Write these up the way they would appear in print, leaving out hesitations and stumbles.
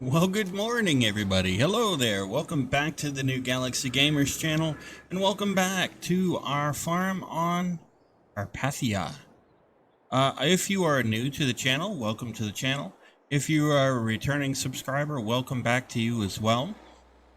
Well, good morning, everybody. Hello there. Welcome back to the New Galaxy Gamers channel, and welcome back to our farm on Carpathia. If you are new to the channel, welcome to the channel. If you are a returning subscriber, welcome back to you as well.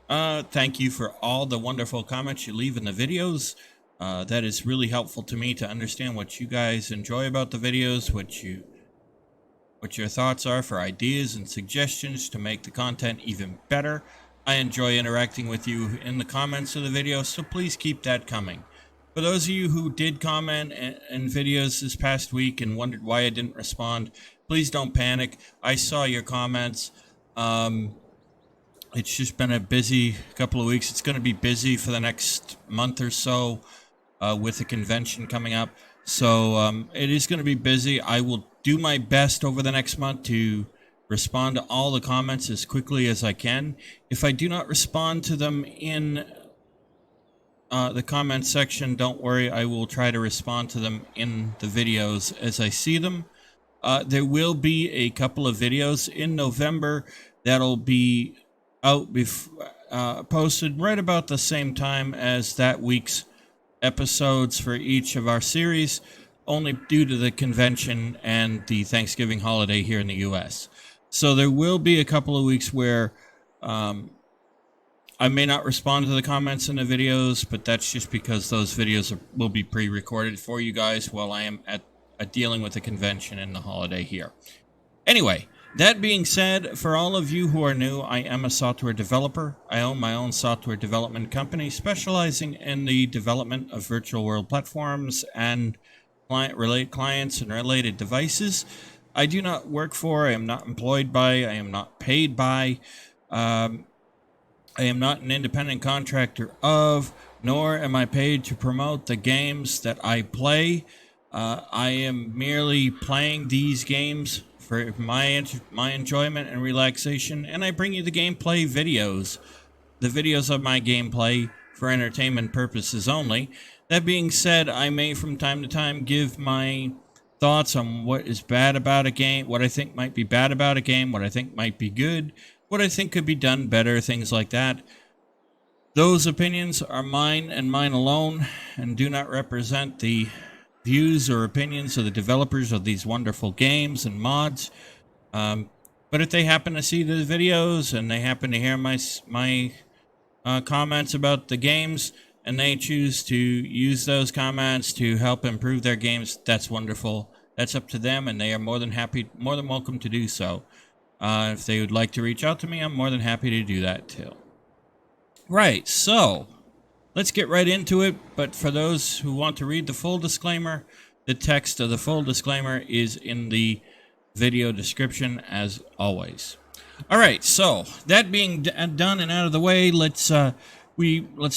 Thank you for all the wonderful comments you leave in the videos. That is really helpful to me to understand what you guys enjoy about the videos, what your thoughts are for ideas and suggestions to make the content even better. I enjoy interacting with you in the comments of the video, so please keep that coming. For those of you who did comment in videos this past week and wondered why I didn't respond, please don't panic. I saw your comments. It's just been a busy couple of weeks. It's going to be busy for the next month or so with the convention coming up. So it is going to be busy. I will do my best over the next month to respond to all the comments as quickly as I can. If I do not respond to them in the comment section, don't worry. I will try to respond to them in the videos as I see them. There will be a couple of videos in November that'll be out posted right about the same time as that week's episodes for each of our series, only due to the convention and the Thanksgiving holiday here in the US. So there will be a couple of weeks where I may not respond to the comments in the videos, but that's just because those videos will be pre-recorded for you guys while I am at dealing with the convention and the holiday here. Anyway, that being said, for all of you who are new, I am a software developer. I own my own software development company specializing in the development of virtual world platforms and clients and related devices. I do not work for, I am not employed by, I am not paid by, I am not an independent contractor of, nor am I paid to promote the games that I play. I am merely playing these games for my enjoyment and relaxation, and I bring you the gameplay videos. The videos of my gameplay for entertainment purposes only. That being said, I may from time to time give my thoughts on what is bad about a game, what I think might be bad about a game, what I think might be good, what I think could be done better, things like that. Those opinions are mine and mine alone, and do not represent the views or opinions of the developers of these wonderful games and mods. But if they happen to see the videos and they happen to hear my comments about the games and they choose to use those comments to help improve their games, that's wonderful. That's up to them, and they are more than welcome to do so. If they would like to reach out to me, I'm more than happy to do that too. Right, so let's get right into it, but for those who want to read the full disclaimer, the text of the full disclaimer is in the video description as always. All right, so that being done and out of the way, let's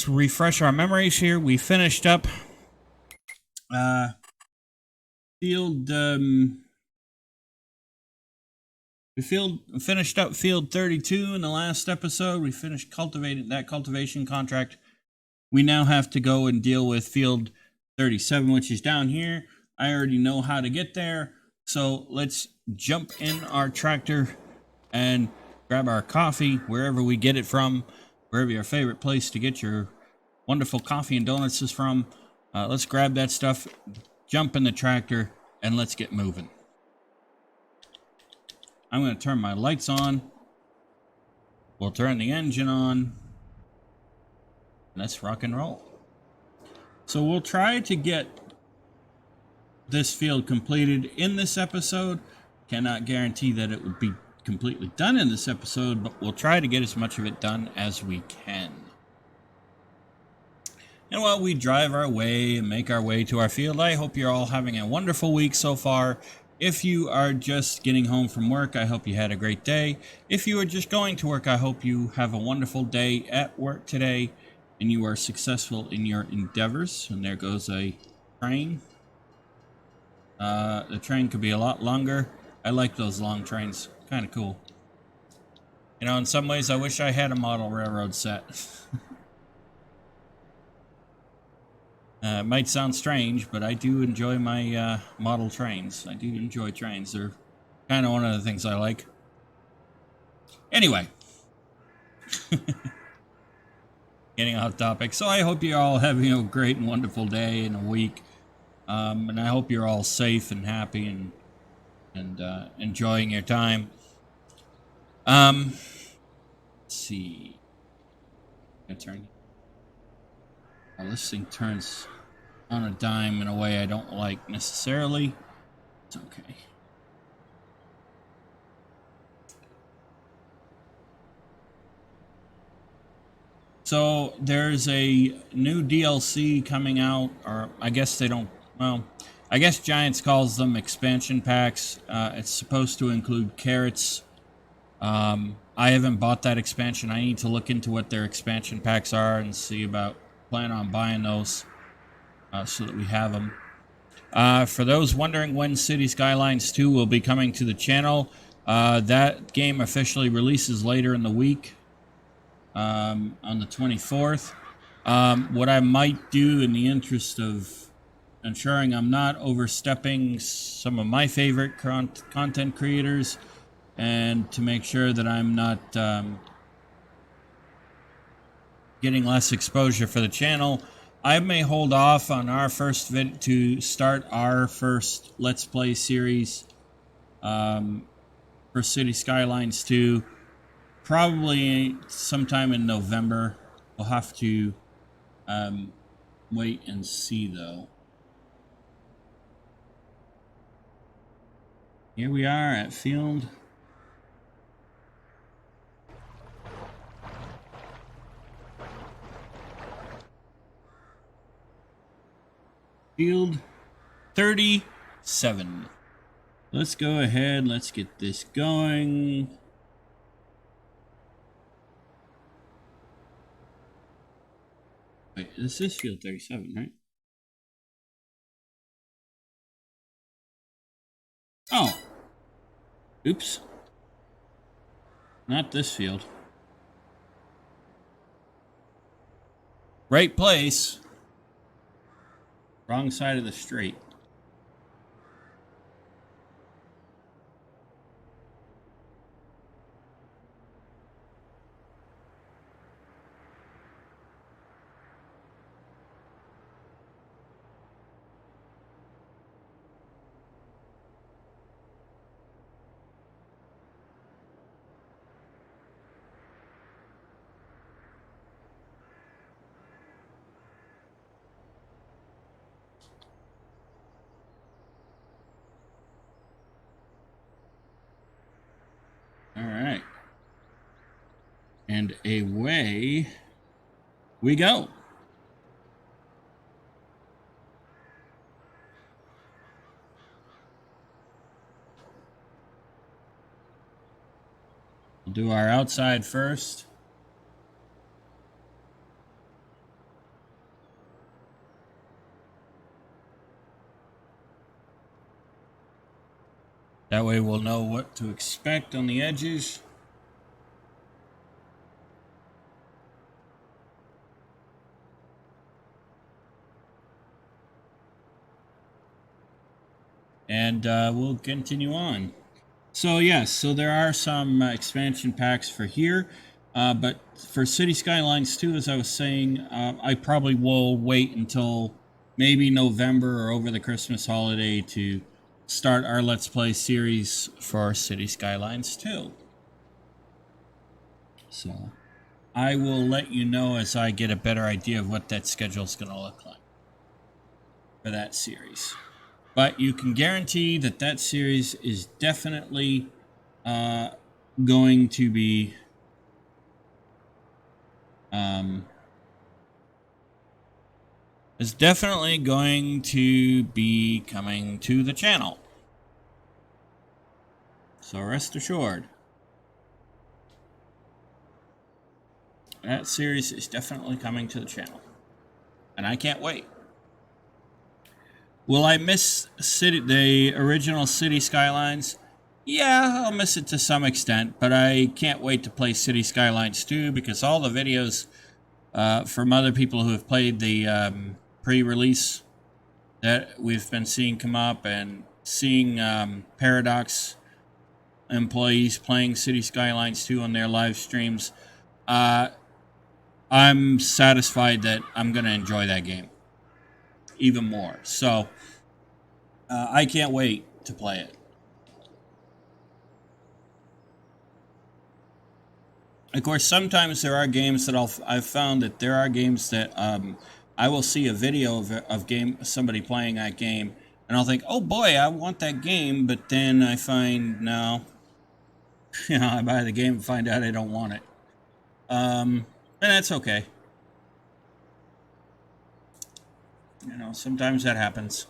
refresh our memories here. We finished up finished up field 32 in the last episode. We finished cultivating that cultivation contract. We now have to go and deal with field 37, which is down here. I already know how to get there. So let's jump in our tractor and grab our coffee wherever we get it from, wherever your favorite place to get your wonderful coffee and donuts is from. Let's grab that stuff, jump in the tractor, and let's get moving. I'm going to turn my lights on. We'll turn the engine on. Let's rock and roll. So we'll try to get this field completed in this episode. Cannot guarantee that it would be completely done in this episode, but we'll try to get as much of it done as we can. And while we drive our way and make our way to our field, I hope you're all having a wonderful week so far. If you are just getting home from work, I hope you had a great day. If you are just going to work, I hope you have a wonderful day at work today and you are successful in your endeavors. And there goes a train. The train could be a lot longer. I like those long trains. Kind of cool. You know, in some ways, I wish I had a model railroad set. It might sound strange, but I do enjoy my model trains. I do enjoy trains. They're kind of one of the things I like. Anyway, getting off topic. So I hope you're all having a great and wonderful day and a week. And I hope you're all safe and happy and enjoying your time. Let's see. This thing turns on a dime in a way I don't like necessarily. It's okay. So there's a new DLC coming out, or I guess they don't, well, I guess Giants calls them expansion packs. It's supposed to include carrots. I haven't bought that expansion. I need to look into what their expansion packs are and see about, plan on buying those so that we have them. For those wondering when City Skylines 2 will be coming to the channel, that game officially releases later in the week. On the 24th. What I might do in the interest of ensuring I'm not overstepping some of my favorite content creators and to make sure that I'm not getting less exposure for the channel, I may hold off on our first vid to start our first Let's Play series for City Skylines 2. Probably sometime in November. We'll have to wait and see, though. Here we are at Field. Field 37. Let's go ahead. Let's get this going. Wait, this is Field 37, right? Oh. Oops. Not this field. Right place. Wrong side of the street. Alright. And away we go. We'll do our outside first. That way we'll know what to expect on the edges. And we'll continue on. So yes, so there are some expansion packs for here. But for City Skylines 2, as I was saying, I probably will wait until maybe November or over the Christmas holiday to start our Let's Play series for City Skylines 2. So I will let you know as I get a better idea of what that schedule is going to look like for that series. But you can guarantee that that series is definitely going to be coming to the channel. So rest assured. That series is definitely coming to the channel. And I can't wait. Will I miss the original City Skylines? Yeah, I'll miss it to some extent, but I can't wait to play City Skylines 2 because all the videos from other people who have played the pre-release that we've been seeing come up and seeing Paradox employees playing City Skylines 2 on their live streams, I'm satisfied that I'm going to enjoy that game even more. So I can't wait to play it. Of course, sometimes there are games that I've found that there are games that I will see a video of somebody playing that game, and I'll think, oh boy, I want that game, but then I find no, I buy the game and find out I don't want it. And that's okay. Sometimes that happens.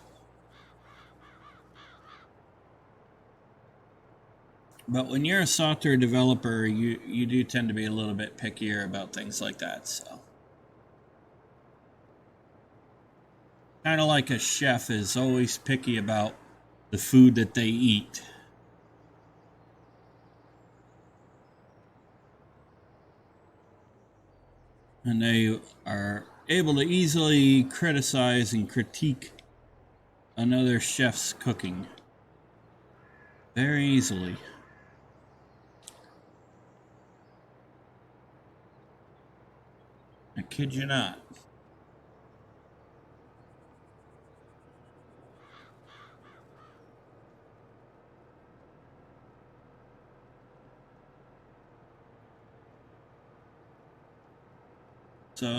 But when you're a software developer, you do tend to be a little bit pickier about things like that. So, kind of like a chef is always picky about the food that they eat. And they are able to easily criticize and critique another chef's cooking very easily. I kid you not.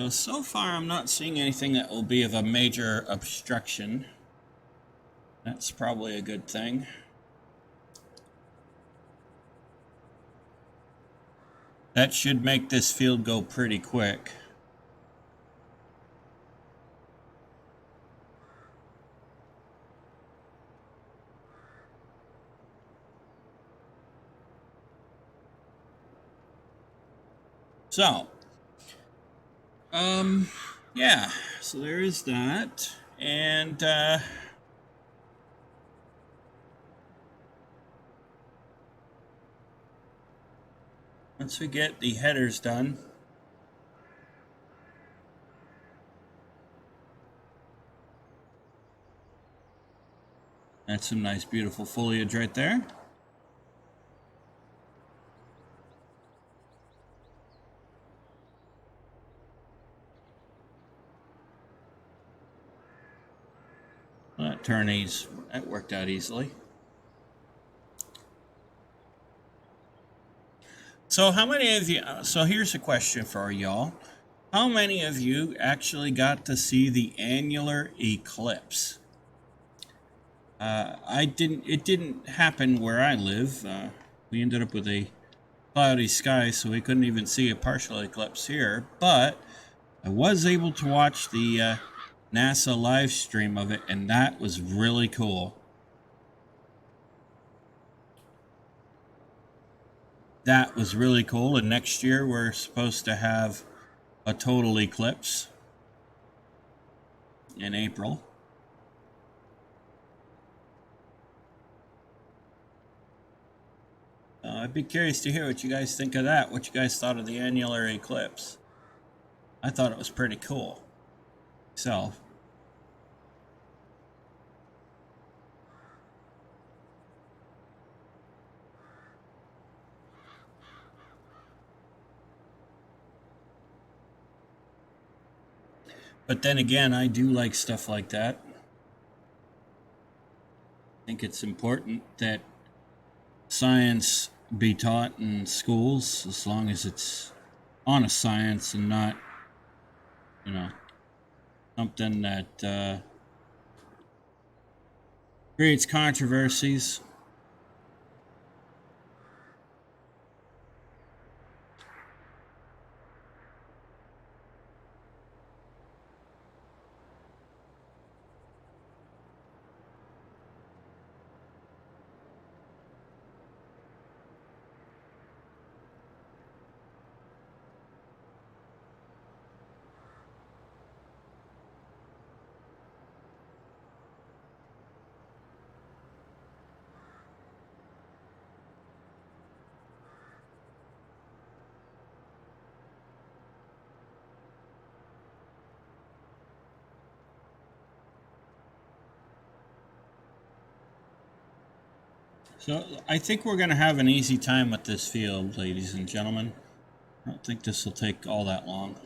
So far I'm not seeing anything that will be of a major obstruction. That's probably a good thing. That should make this field go pretty quick. So, yeah, so there is that. And, once we get the headers done, that's some nice, beautiful foliage right there. That worked out easily. So how many of you, so here's a question for y'all. How many of you actually got to see the annular eclipse? It didn't happen where I live. We ended up with a cloudy sky, so we couldn't even see a partial eclipse here, but I was able to watch the NASA live stream of it, and that was really cool. That was really cool, and next year we're supposed to have a total eclipse in April. I'd be curious to hear what you guys think of that, what you guys thought of the annular eclipse. I thought it was pretty cool. So, but then again, I do like stuff like that. I think it's important that science be taught in schools as long as it's honest science and not, something that creates controversies. So I think we're going to have an easy time with this field, ladies and gentlemen. I don't think this will take all that long.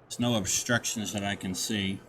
There's no obstructions that I can see.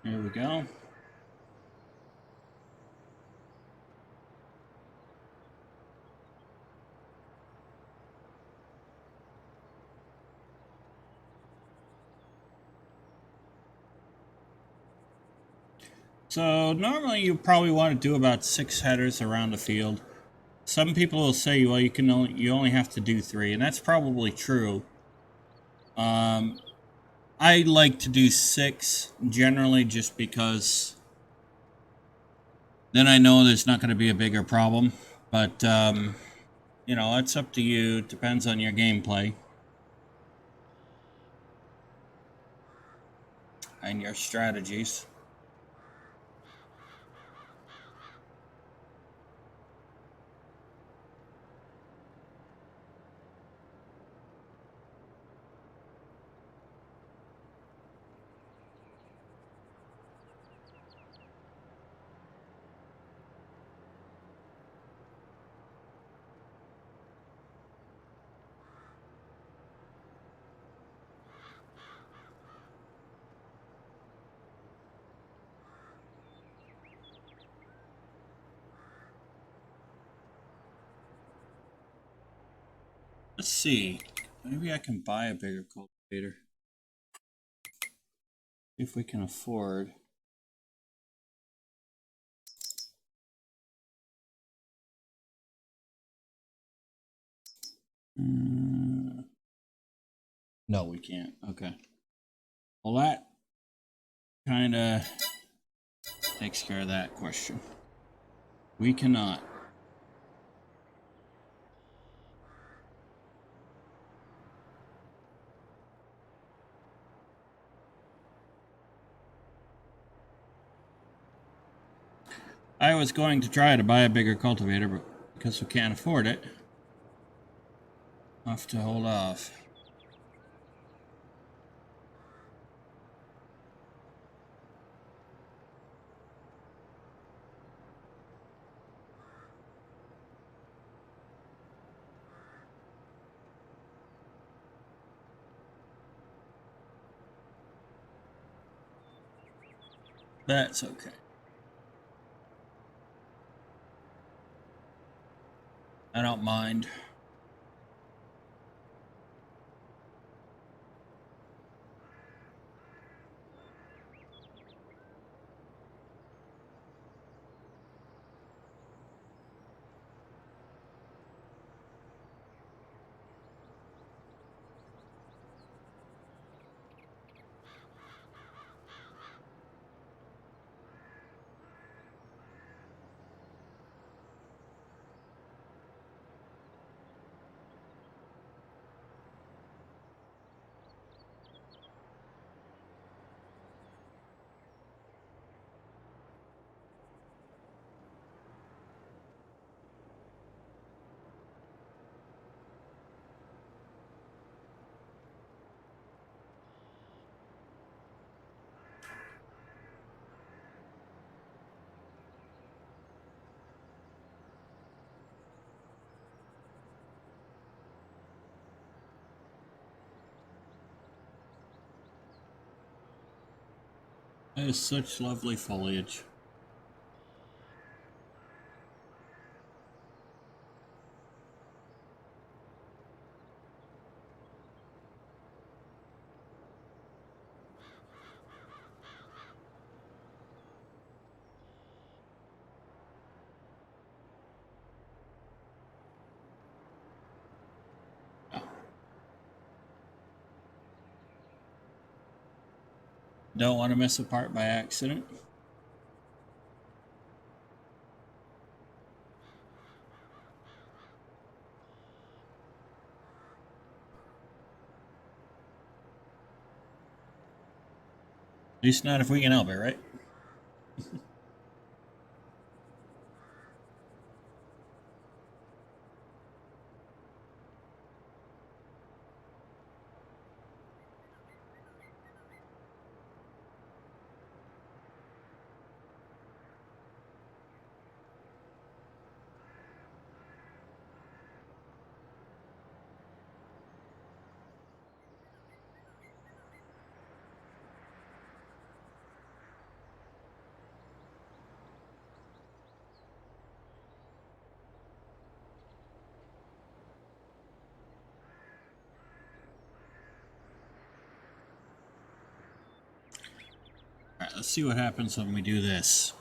Here we go. So normally you probably want to do about 6 headers around the field. Some people will say, well, you only have to do 3, and that's probably true. I like to do 6 generally just because then I know there's not going to be a bigger problem. But you know, it's up to you. It depends on your gameplay and your strategies. Let's see. Maybe I can buy a bigger cultivator. If we can afford. No, we can't. Okay. Well, that kind of takes care of that question. We cannot. I was going to try to buy a bigger cultivator, but because we can't afford it, I'll have to hold off. That's okay. I don't mind. That is such lovely foliage. Don't want to miss a part by accident. At least not if we can help it, right? All right, let's see what happens when we do this.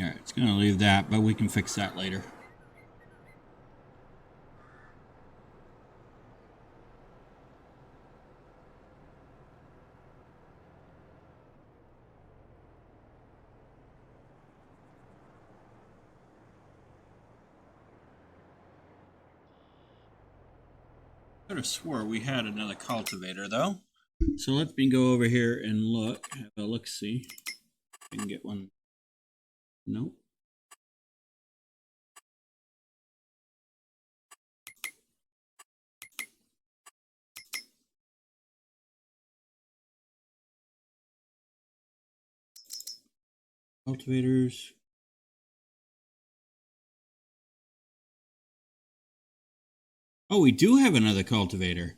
All right, it's going to leave that, but we can fix that later. I could have swore we had another cultivator, though. So let me go over here and look. Have a look-see. I can get one. Nope. Cultivators. Oh, we do have another cultivator.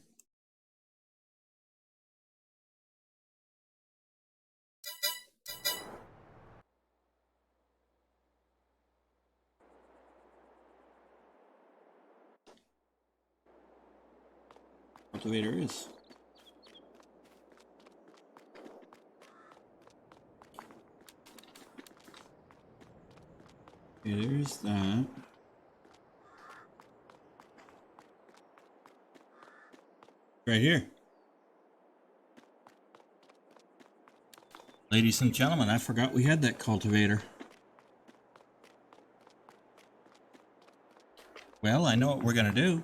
Cultivator is. Okay, there's that. Right here. Ladies and gentlemen, I forgot we had that cultivator. Well, I know what we're going to do.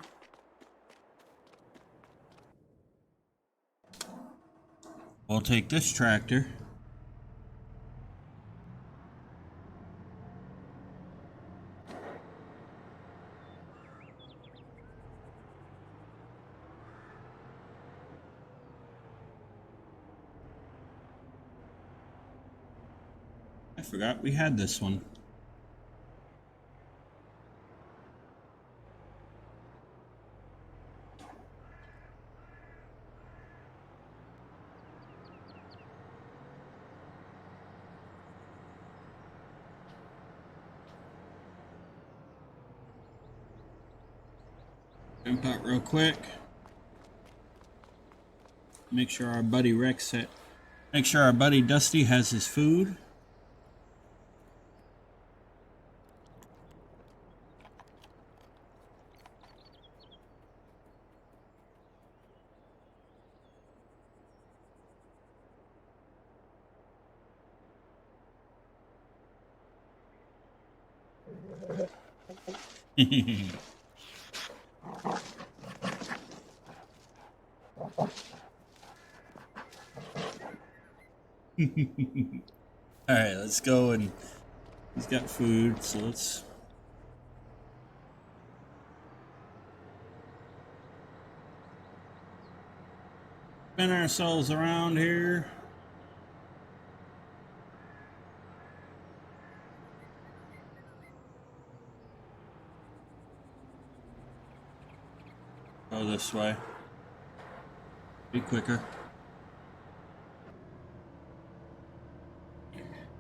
We'll take this tractor. I forgot we had this one. Jump out real quick. Make sure our buddy Rex it. Make sure our buddy Dusty has his food. All right, let's go, and he's got food, so let's spin ourselves around here. Go this way. Be quicker.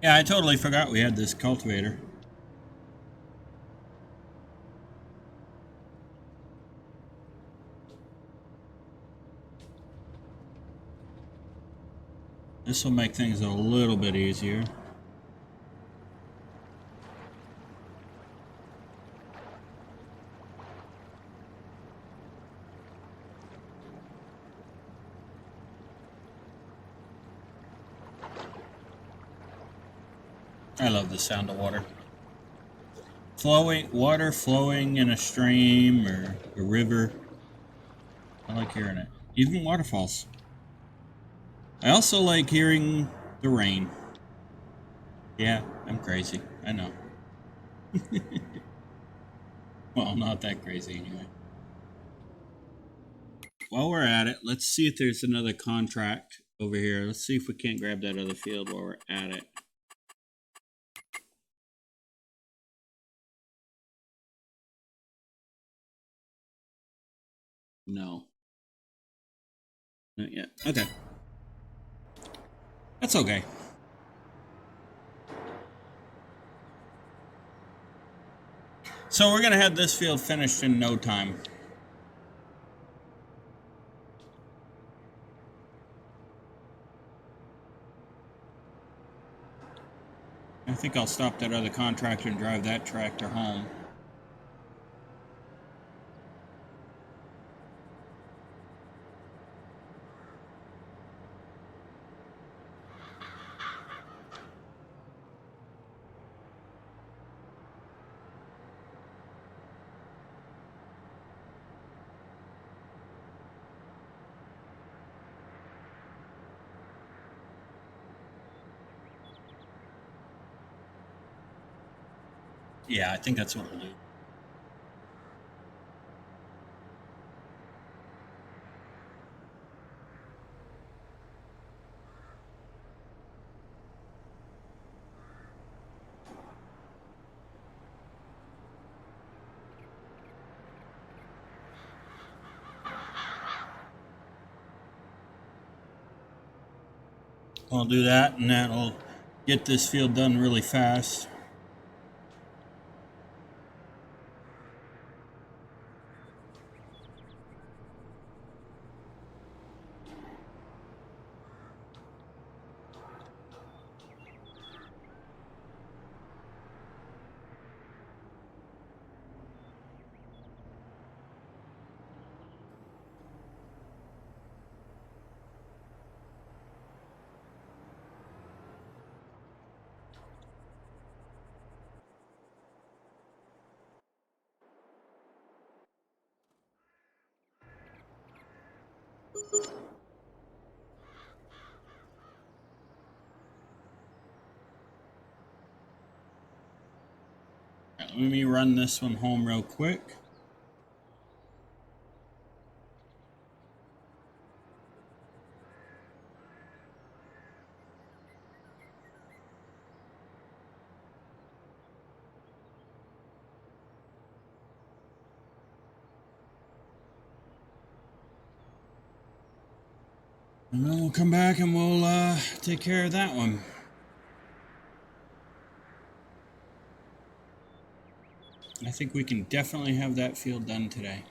Yeah, I totally forgot we had this cultivator. This will make things a little bit easier. I love the sound of water. Water flowing in a stream or a river. I like hearing it. Even waterfalls. I also like hearing the rain. Yeah, I'm crazy. I know. Well, not that crazy anyway. While we're at it, let's see if there's another contract over here. Let's see if we can't grab that other field while we're at it. No. Not yet. Okay. That's okay. So we're going to have this field finished in no time. I think I'll stop that other contractor and drive that tractor home. Yeah, I think that's what we'll do. I'll do that, and that'll get this field done really fast. Let me run this one home real quick. And then we'll come back and we'll take care of that one. I think we can definitely have that field done today.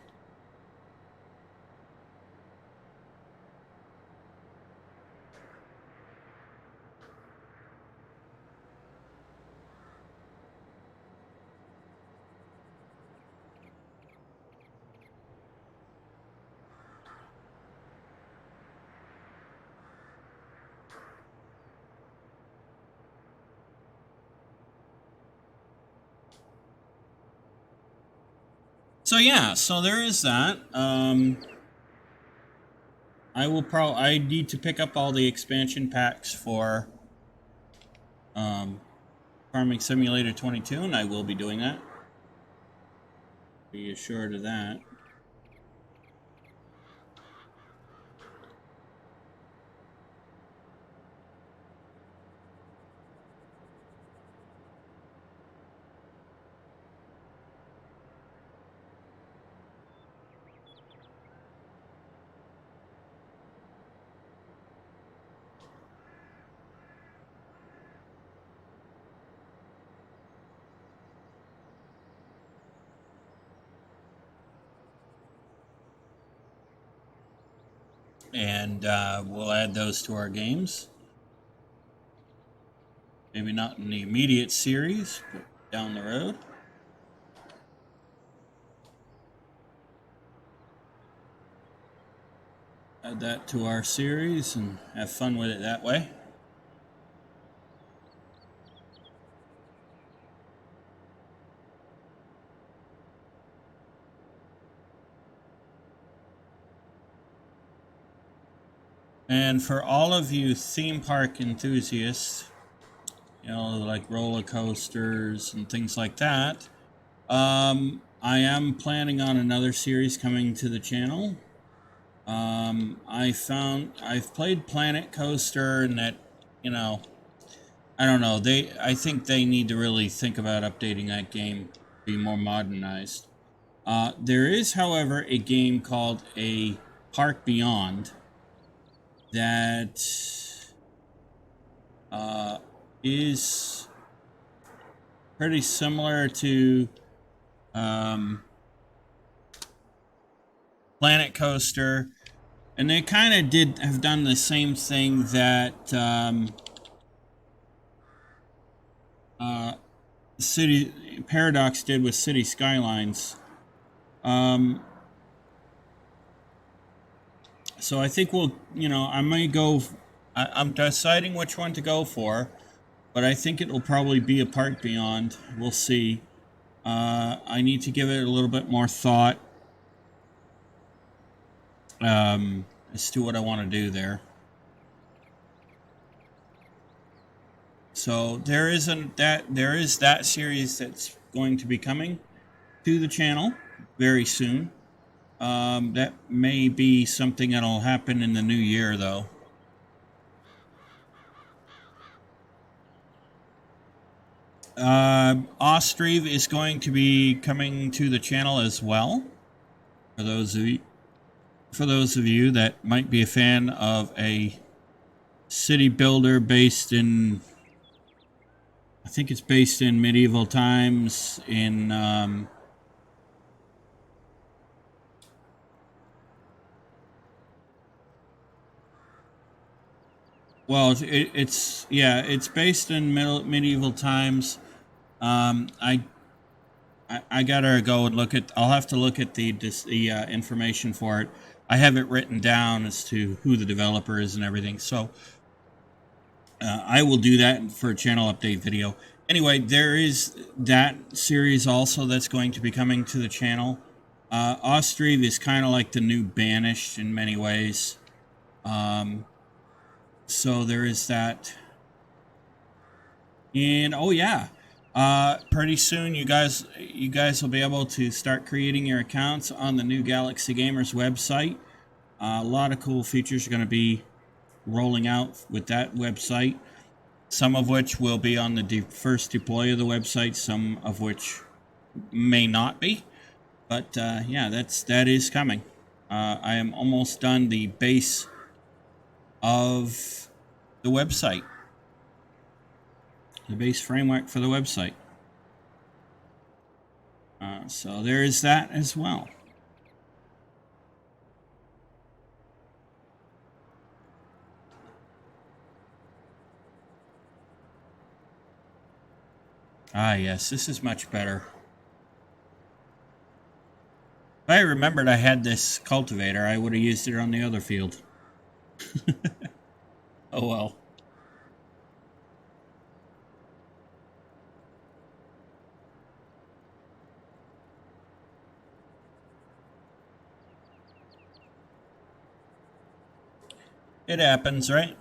So yeah, so there is that. I need to pick up all the expansion packs for Farming Simulator 22, and I will be doing that. Be assured of that. and we'll add those to our games. Maybe not in the immediate series, but down the road. Add that to our series and have fun with it that way. And for all of you theme park enthusiasts, you know, like roller coasters and things like that, I am planning on another series coming to the channel. I've played Planet Coaster, and that, you know, I don't know. I think they need to really think about updating that game, be more modernized. There is, however, a game called a Park Beyond that is pretty similar to um, Planet Coaster, and they kind of have done the same thing that City Paradox did with City Skylines. So I think we'll, you know, I might go. I'm deciding which one to go for, but I think it will probably be a Park Beyond. We'll see. I need to give it a little bit more thought as to what I want to do there. So there is that series that's going to be coming to the channel very soon. That may be something that'll happen in the new year, though. Ostriv is going to be coming to the channel as well. For those of you that might be a fan of a city builder based in, I think it's based in medieval times in well, it's based in medieval times. Um, I I gotta go and look at. I'll have to look at the information for it. I have it written down as to who the developer is and everything. So I will do that for a channel update video. Anyway, there is that series also that's going to be coming to the channel. Ostriv is kind of like the new Banished in many ways. So there is that. And oh yeah, pretty soon you guys will be able to start creating your accounts on the new Galaxy Gamers website. A lot of cool features are going to be rolling out with that website. Some of which will be on the first deploy of the website. Some of which may not be. But yeah, that is coming. I am almost done the base of the website. The base framework for the website. So there is that as well. Ah, yes, this is much better. If I remembered I had this cultivator, I would have used it on the other field. Oh well. It happens, right?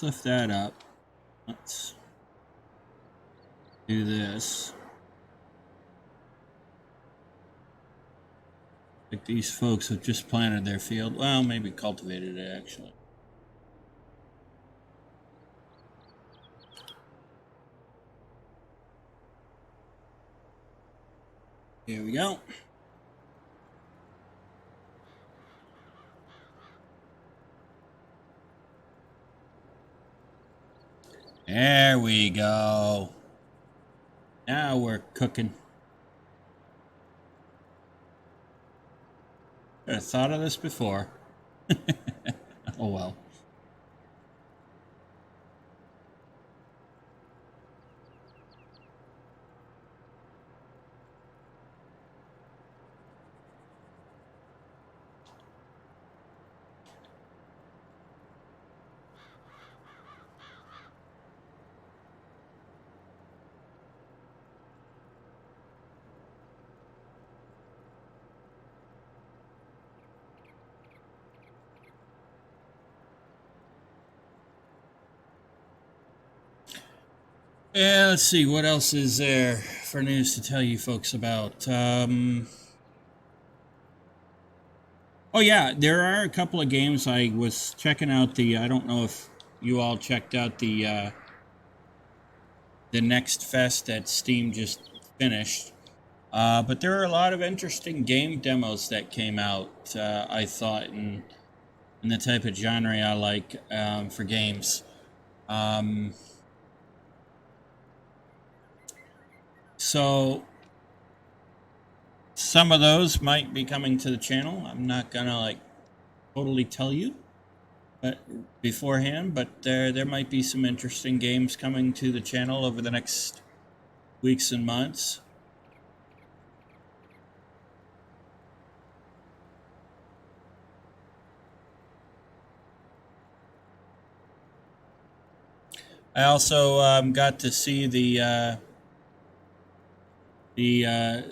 Let's lift that up. Let's do this. Like these folks have just planted their field. Well, maybe cultivated it, actually. Here we go. There we go. Now we're cooking. I thought of this before. Oh well. Yeah, let's see. What else is there for news to tell you folks about? Oh, yeah, there are a couple of games. I was checking out I don't know if you all checked out the Next Fest that Steam just finished. But there are a lot of interesting game demos that came out, I thought, in the type of genre I like for games. So some of those might be coming to the channel. I'm not gonna like totally tell you, but beforehand. But there might be some interesting games coming to the channel over the next weeks and months. I also got to see the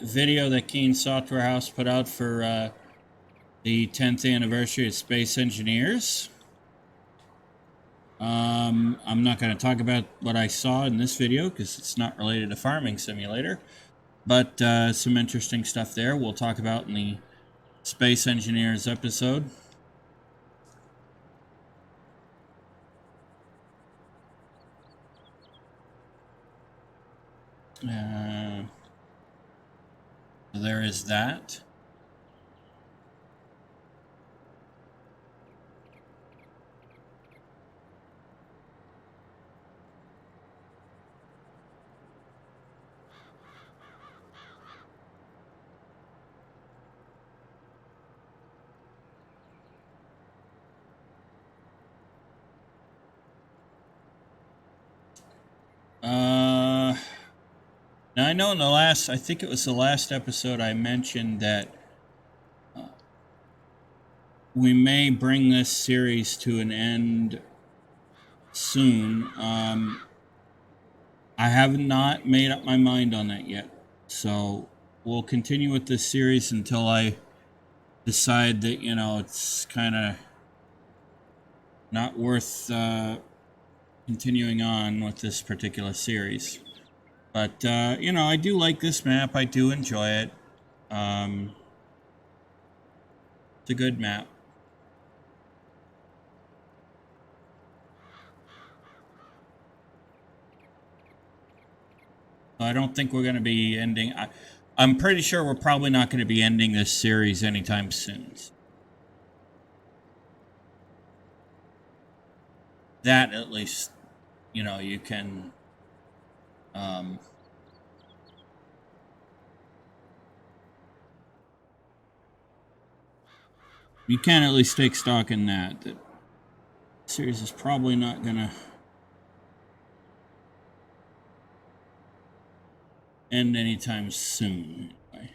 video that Keen Software House put out for the 10th anniversary of Space Engineers. I'm not going to talk about what I saw in this video because it's not related to Farming Simulator, but some interesting stuff there we'll talk about in the Space Engineers episode. So there is that. Now I know in I think it was the last episode I mentioned that we may bring this series to an end soon. I have not made up my mind on that yet. So we'll continue with this series until I decide that, it's kind of not worth continuing on with this particular series. But, I do like this map. I do enjoy it. It's a good map. I don't think we're going to be ending. I'm pretty sure we're probably not going to be ending this series anytime soon. That at least, you can. You can at least take stock in that. That series is probably not going to end anytime soon. Anyway.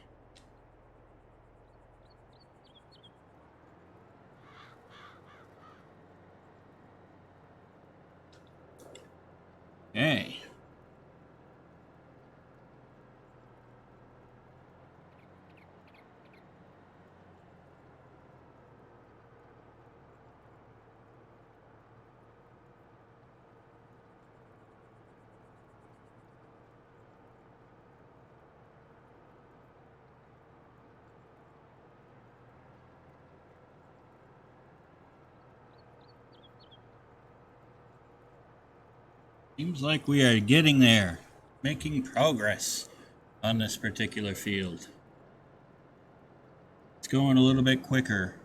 Okay. Seems like we are getting there, making progress on this particular field. It's going a little bit quicker.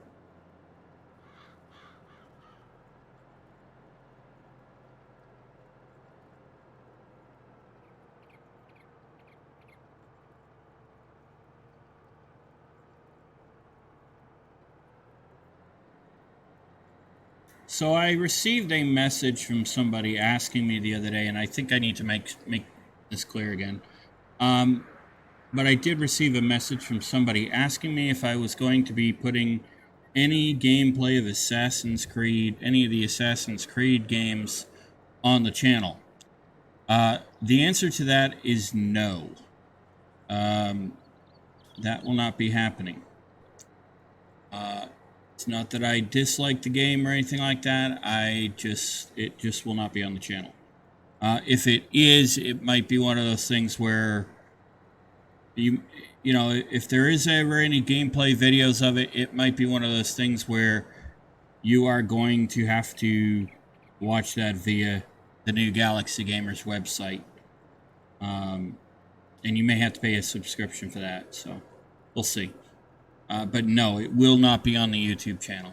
So I received a message from somebody asking me the other day, and I think I need to make this clear again. But I did receive a message from somebody asking me if I was going to be putting any gameplay of Assassin's Creed, any of the Assassin's Creed games on the channel. The answer to that is no. That will not be happening. It's not that I dislike the game or anything like that. It just will not be on the channel. If it is, it might be one of those things where you know, if there is ever any gameplay videos of it, it might be one of those things where you are going to have to watch that via the new Galaxy Gamers website. And you may have to pay a subscription for that, so we'll see. But no, it will not be on the YouTube channel.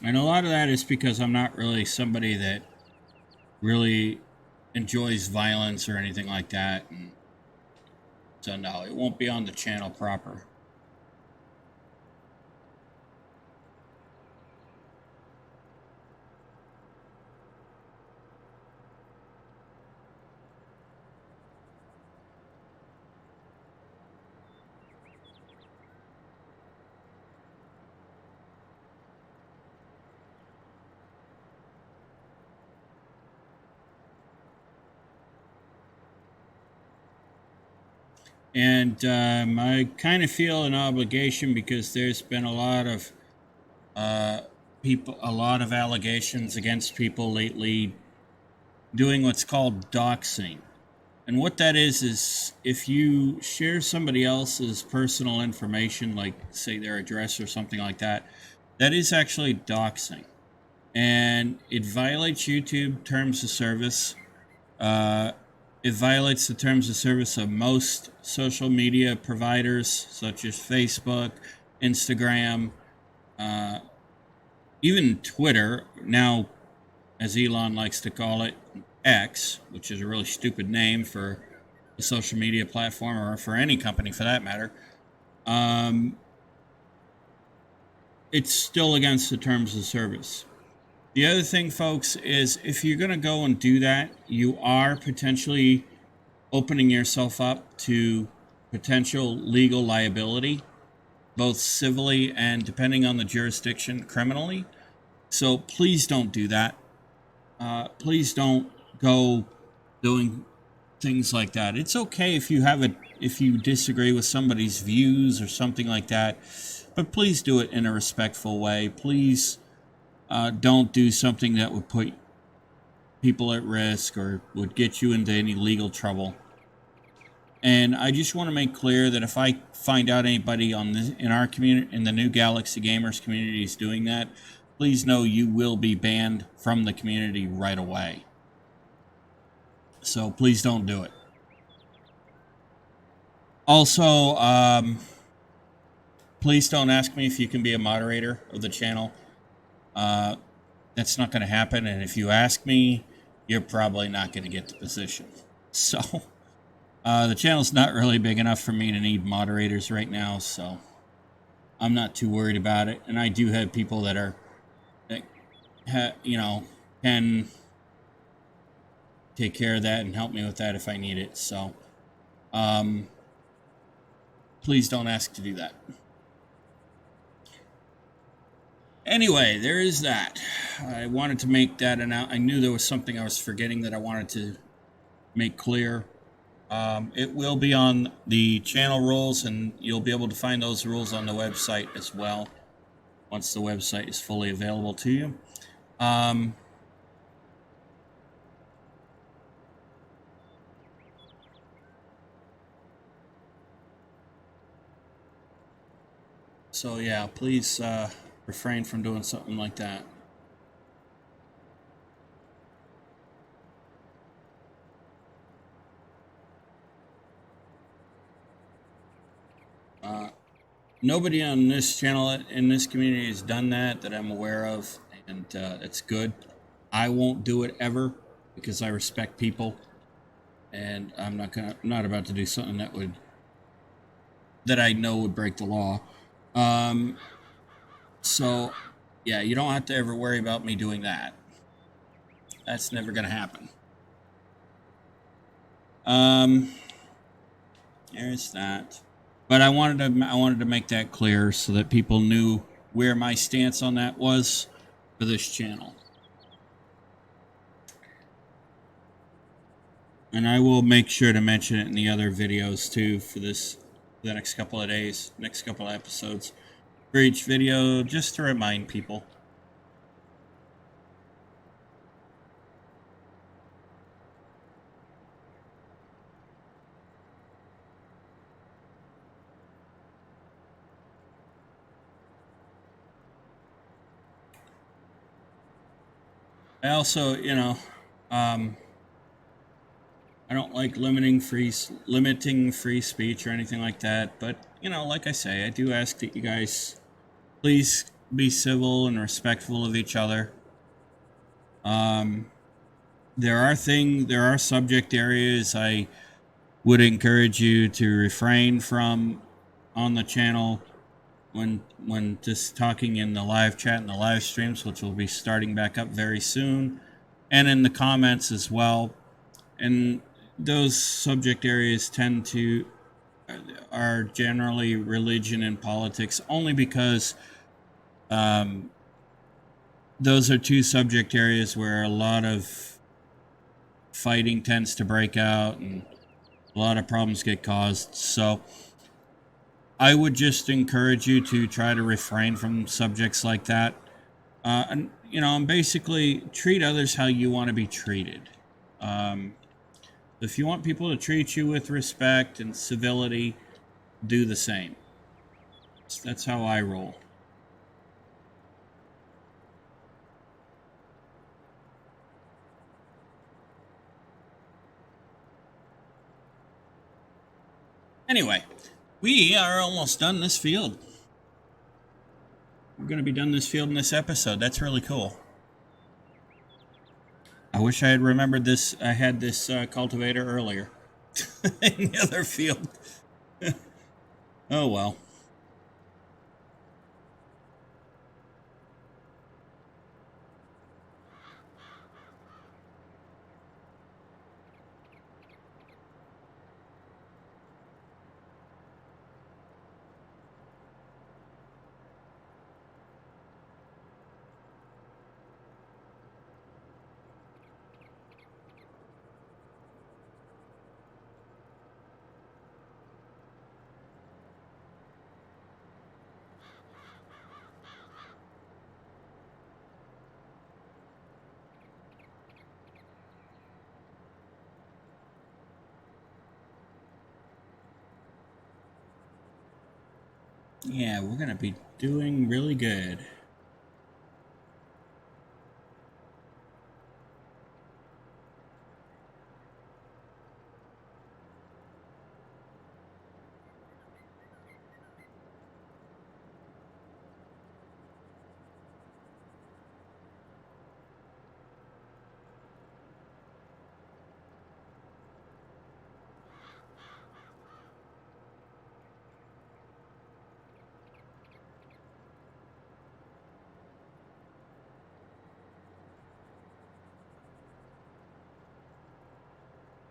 And a lot of that is because I'm not really somebody that really enjoys violence or anything like that. And so no, it won't be on the channel proper. And I kind of feel an obligation because there's been a lot of a lot of allegations against people lately doing what's called doxing. And what that is if you share somebody else's personal information, like say their address or something like that, that is actually doxing. And it violates YouTube terms of service. It violates the terms of service of most social media providers, such as Facebook, Instagram, even Twitter, now, as Elon likes to call it, X, which is a really stupid name for a social media platform or for any company for that matter. It's still against the terms of service. The other thing, folks, is if you're going to go and do that, you are potentially opening yourself up to potential legal liability, both civilly and, depending on the jurisdiction, criminally. So please don't do that. Please don't go doing things like that. It's okay if you disagree with somebody's views or something like that, but please do it in a respectful way. Please don't do something that would put people at risk or would get you into any legal trouble. And I just want to make clear that if I find out anybody in our community, in the new Galaxy Gamers community, is doing that, please know you will be banned from the community right away. So please don't do it. Also, please don't ask me if you can be a moderator of the channel. That's not going to happen. And if you ask me, you're probably not going to get the position. So the channel's not really big enough for me to need moderators right now. So I'm not too worried about it. And I do have people that can take care of that and help me with that if I need it. So please don't ask to do that. Anyway, there is that. I wanted to make that announcement. I knew there was something I was forgetting that I wanted to make clear. It will be on the channel rules, and you'll be able to find those rules on the website as well once the website is fully available to you. So yeah, please refrain from doing something like that. Nobody on this channel in this community has done that I'm aware of, and it's good. I won't do it ever because I respect people, and I'm not about to do something that I know would break the law. So yeah, you don't have to ever worry about me doing that. That's never gonna happen. There's that. But I wanted to make that clear so that people knew where my stance on that was for this channel. And I will make sure to mention it in the other videos too for the next couple of days, next couple of episodes. For each video, just to remind people. I also, I don't like limiting free speech or anything like that. But like I say, I do ask that you guys please be civil and respectful of each other. There are subject areas I would encourage you to refrain from on the channel when just talking in the live chat and the live streams, which will be starting back up very soon, and in the comments as well. And those subject areas are generally religion and politics, only because those are two subject areas where a lot of fighting tends to break out and a lot of problems get caused. So I would just encourage you to try to refrain from subjects like that. And basically treat others how you want to be treated. If you want people to treat you with respect and civility, do the same. That's how I roll. Anyway, we are almost done this field. We're going to be done this field in this episode. That's really cool. I wish I had remembered this. I had this cultivator earlier in the other field. Oh well. Yeah, we're going to be doing really good.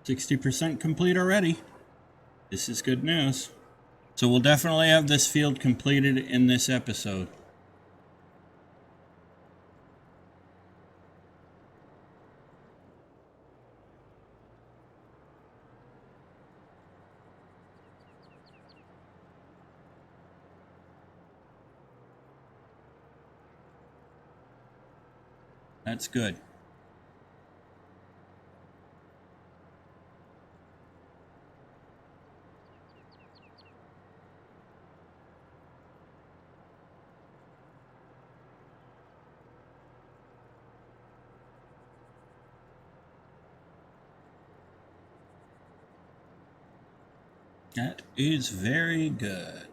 %60 complete already. This is good news. So we'll definitely have this field completed in this episode. That's good. That is very good.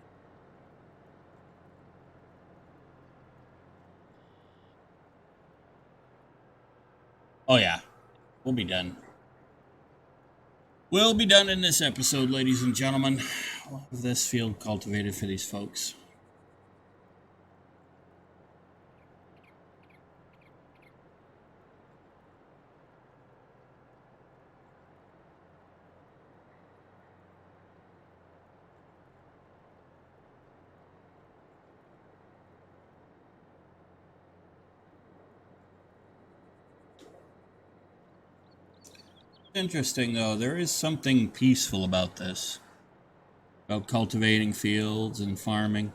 Oh yeah, we'll be done. We'll be done in this episode, ladies and gentlemen. We'll have this field cultivated for these folks. Interesting though, there is something peaceful about this. About cultivating fields and farming.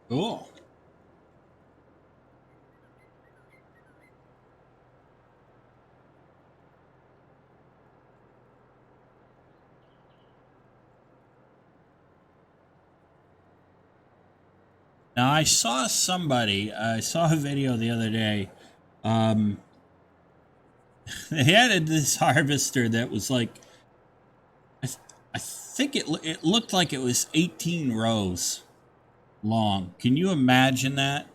Cool. Now I saw a video the other day. Um, they had this harvester that was like, I think it looked like it was 18 rows long. Can you imagine that?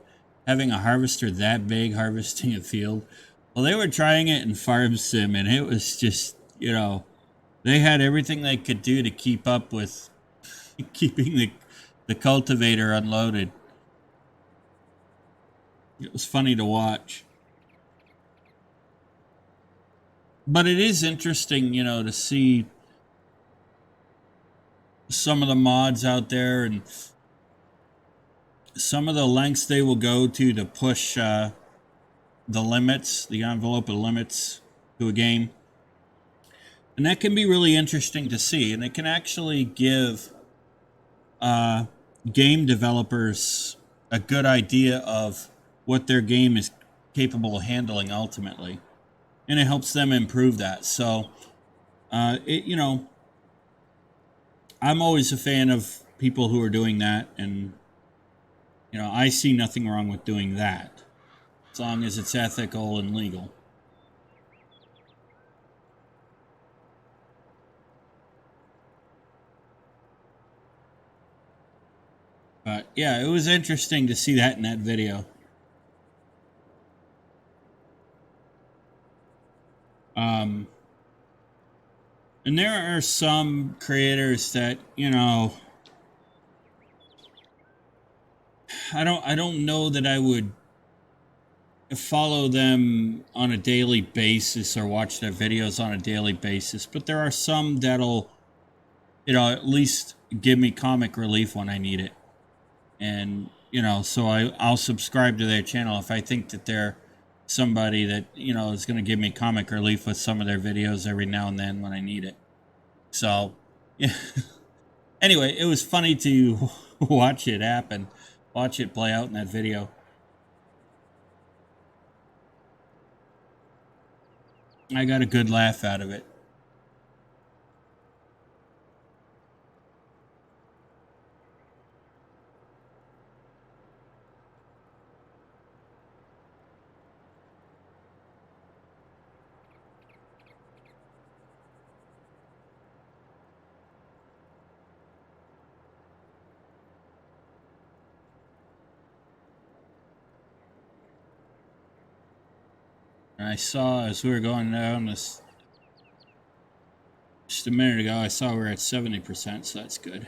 Having a harvester that big harvesting a field? Well, they were trying it in Farm Sim, and it was just, they had everything they could do to keep up with keeping the cultivator unloaded. It was funny to watch. But it is interesting, to see some of the mods out there and some of the lengths they will go to push the limits, the envelope of limits to a game. And that can be really interesting to see. And it can actually give uh, game developers a good idea of what their game is capable of handling ultimately. And it helps them improve that. So, I'm always a fan of people who are doing that. And, I see nothing wrong with doing that as long as it's ethical and legal. But yeah, it was interesting to see that in that video. Um, and there are some creators that, I don't know that I would follow them on a daily basis or watch their videos on a daily basis, but there are some that'll, at least give me comic relief when I need it. And, so I'll subscribe to their channel if I think that they're somebody that, is going to give me comic relief with some of their videos every now and then when I need it. So, yeah. Anyway, it was funny to watch it happen, watch it play out in that video. I got a good laugh out of it. And I saw as we were going down this just a minute ago, I saw we're at 70%, so that's good.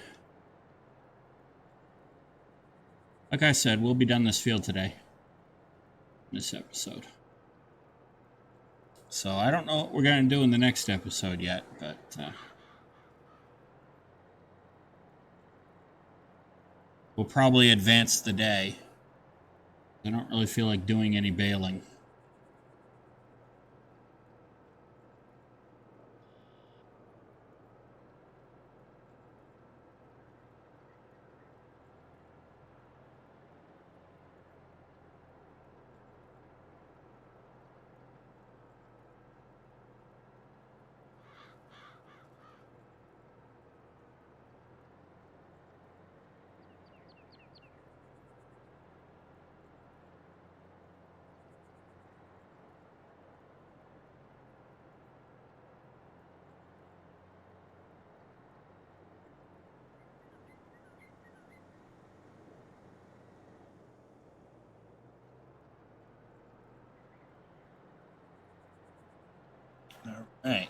Like I said, we'll be done this field today, this episode. So I don't know what we're going to do in the next episode yet, but we'll probably advance the day. I don't really feel like doing any baling. All right.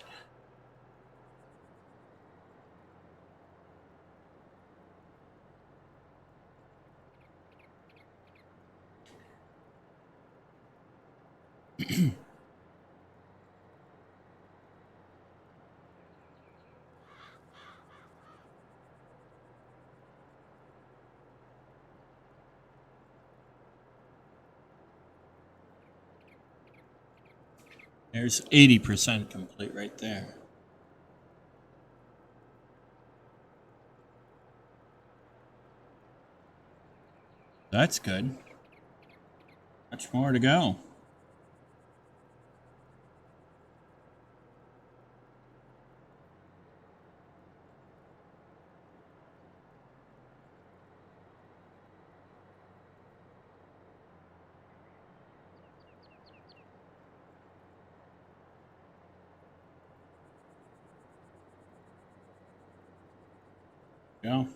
There's 80% complete right there. That's good. Much more to go. Go.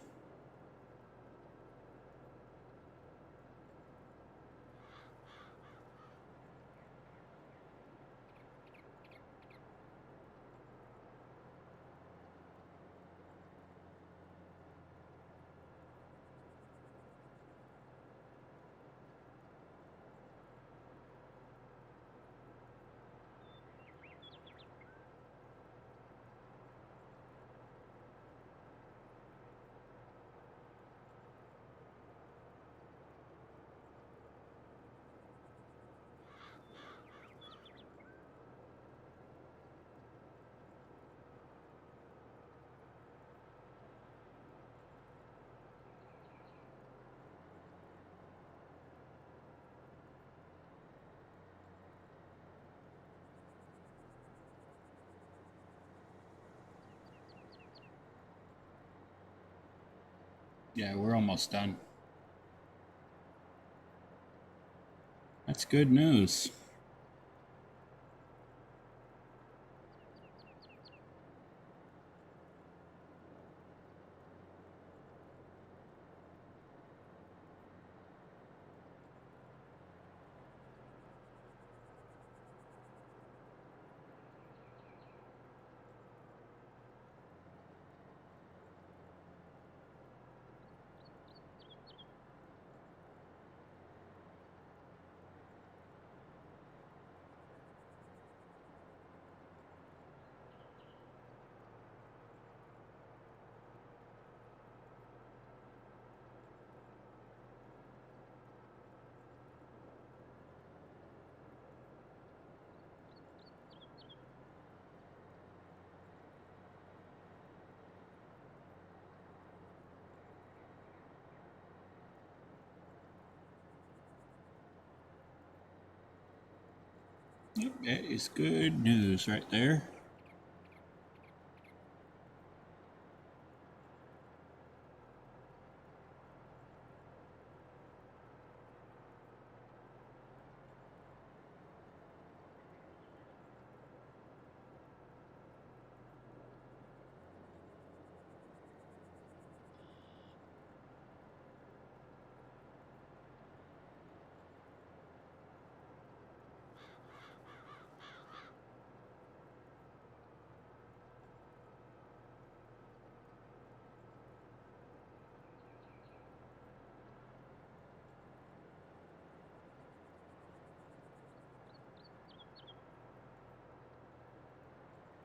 Yeah, we're almost done. That's good news. Yep, that is good news right there.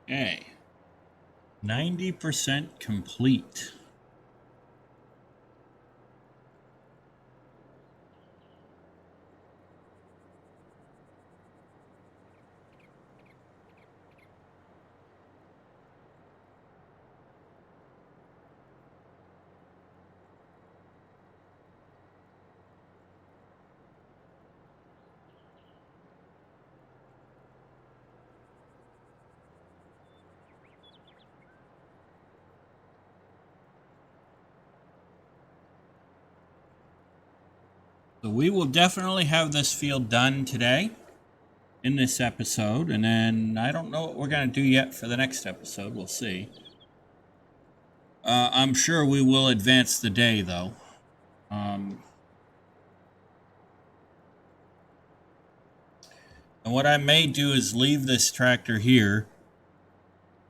Okay. 90% complete. So we will definitely have this field done today in this episode, and then I don't know what we're going to do yet for the next episode. We'll see. I'm sure we will advance the day, though. And what I may do is leave this tractor here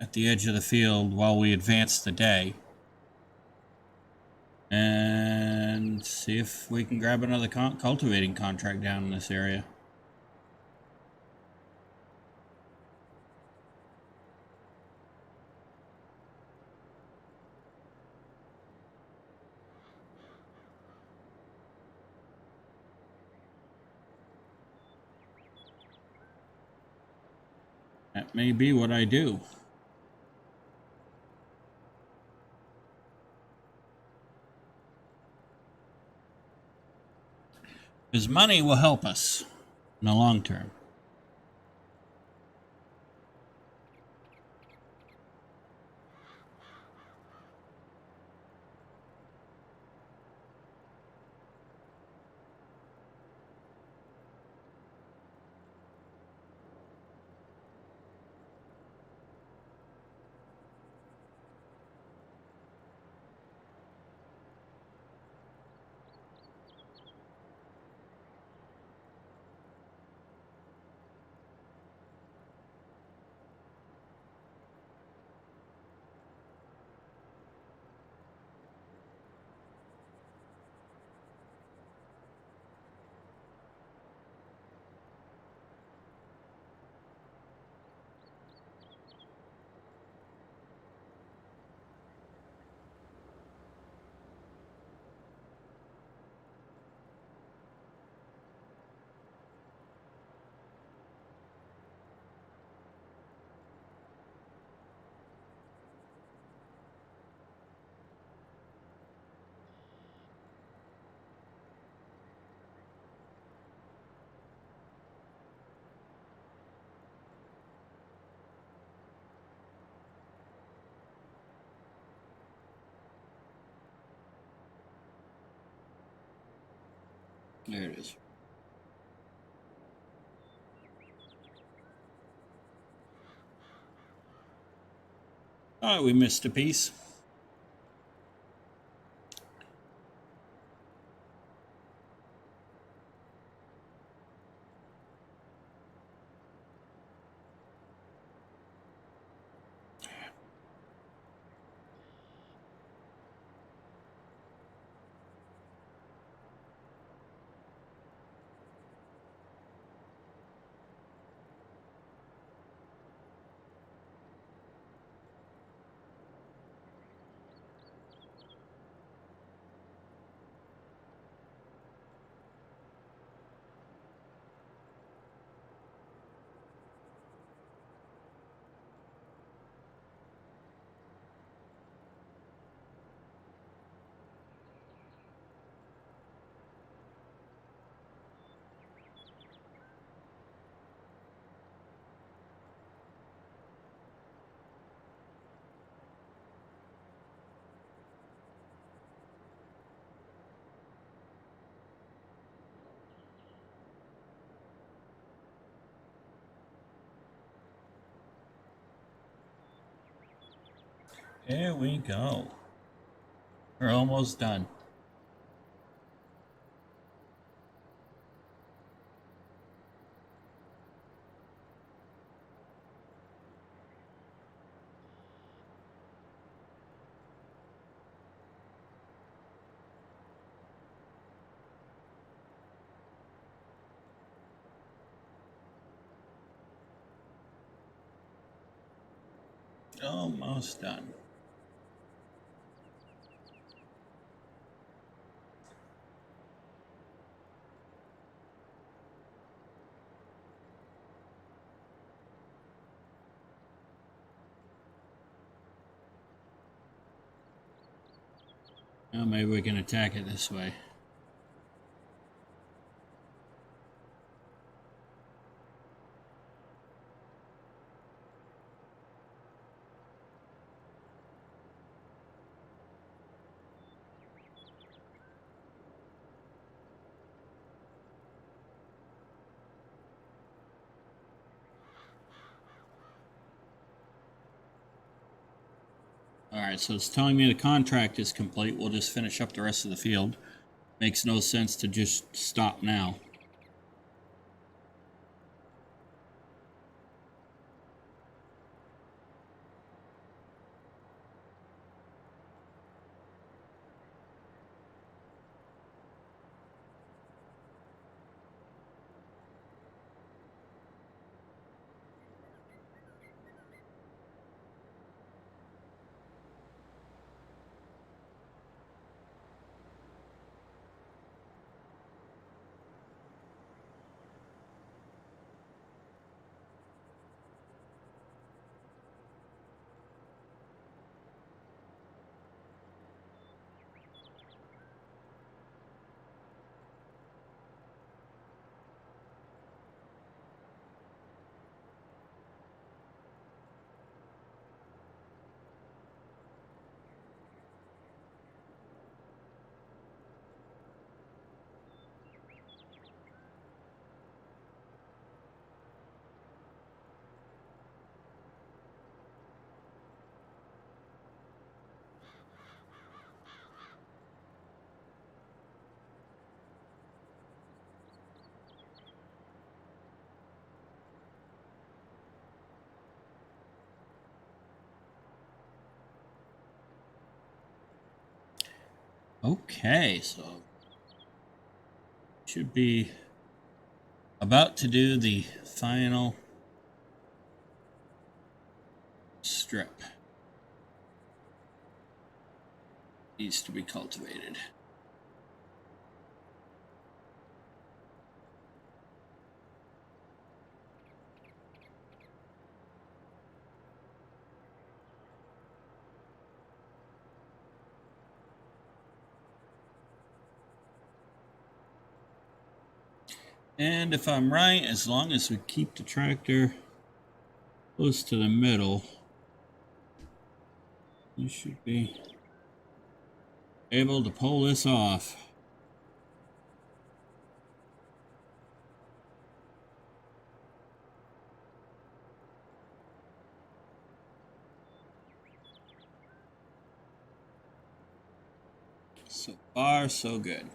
at the edge of the field while we advance the day, and see if we can grab another cultivating contract down in this area. That may be what I do. Because money will help us in the long term. There it is. Oh, we missed a piece. There we go. We're almost done. Almost done. Well, maybe we can attack it this way. Alright, so it's telling me the contract is complete. We'll just finish up the rest of the field. Makes no sense to just stop now. Okay, so should be about to do the final strip. Needs to be cultivated. And if I'm right, as long as we keep the tractor close to the middle, we should be able to pull this off. So far, so good.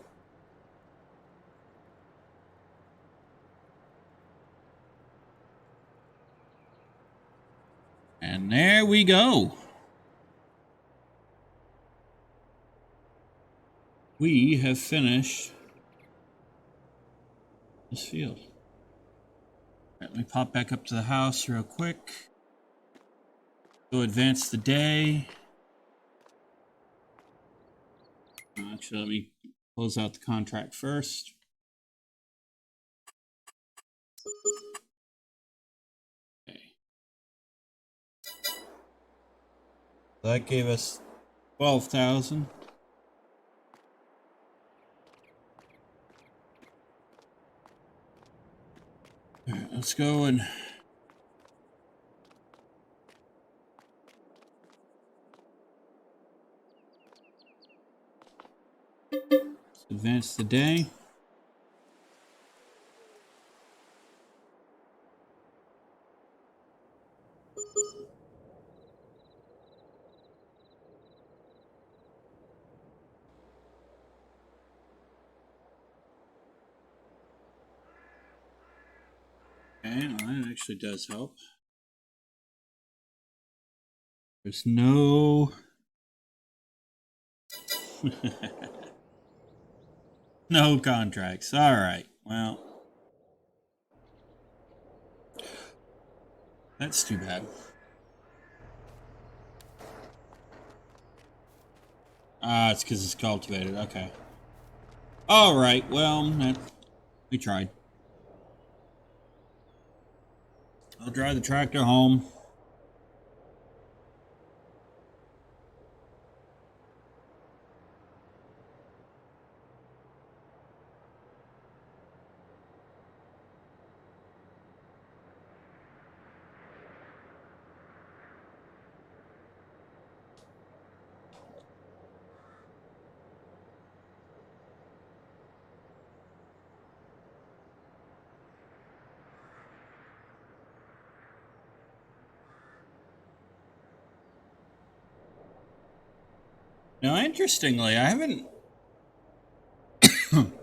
And there we go. We have finished this field. Let me pop back up to the house real quick. Go advance the day. Actually, let me close out the contract first. Okay. That gave us 12,000. All right, let's go and advance the day. Okay, well, that actually does help. There's no no contracts. All right. Well, that's too bad. Ah, it's because it's cultivated. Okay. All right. Well, we tried. I'll drive the tractor home. Now, interestingly, I haven't.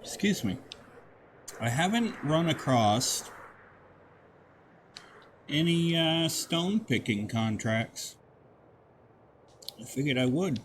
Excuse me. I haven't run across any stone picking contracts. I figured I would.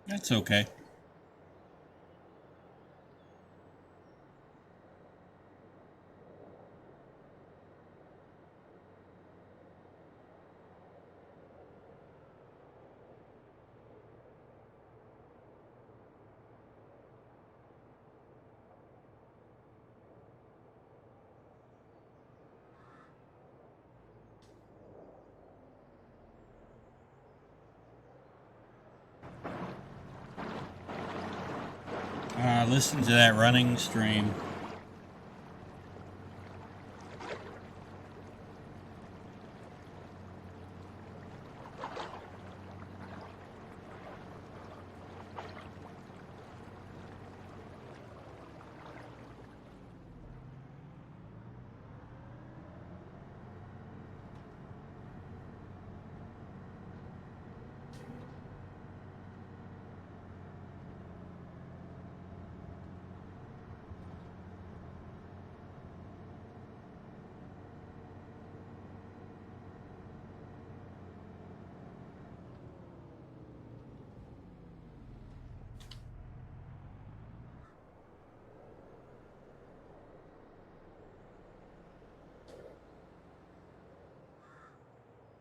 That's okay. Listen to that running stream.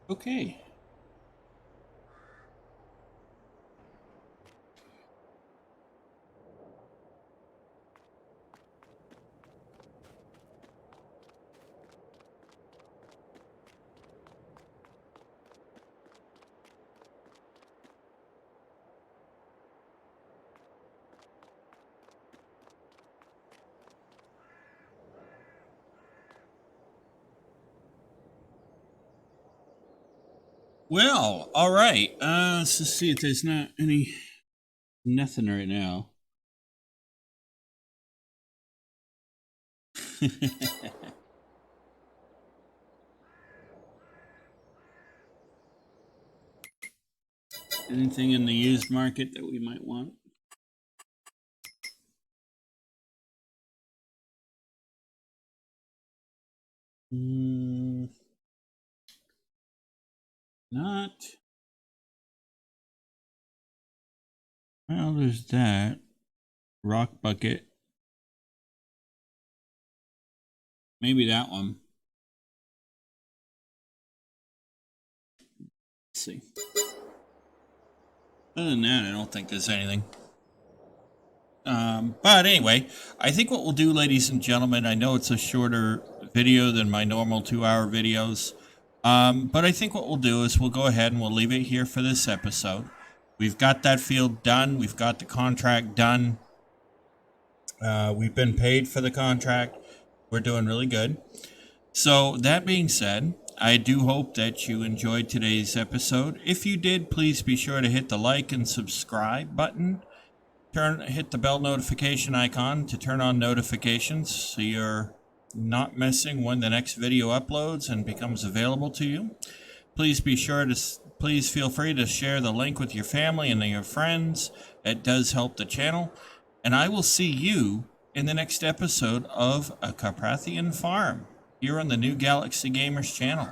Okay. Well, all right. Let's just see if there's not nothing right now. Anything in the used market that we might want? Not. Well, there's that. Rock bucket. Maybe that one. Let's see. Other than that, I don't think there's anything. But anyway, I think what we'll do, ladies and gentlemen, I know it's a shorter video than my normal 2-hour videos. But I think what we'll do is we'll go ahead and we'll leave it here for this episode. We've got that field done. We've got the contract done. We've been paid for the contract. We're doing really good. So that being said, I do hope that you enjoyed today's episode. If you did, please be sure to hit the like and subscribe button. Hit the bell notification icon to turn on notifications so you're not missing when the next video uploads and becomes available to you. Please be sure to please feel free to share the link with your family and your friends. It does help the channel. And I will see you in the next episode of A Carpathian Farm here on the New Galaxy Gamers channel.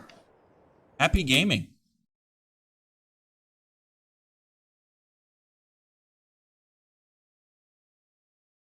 Happy gaming!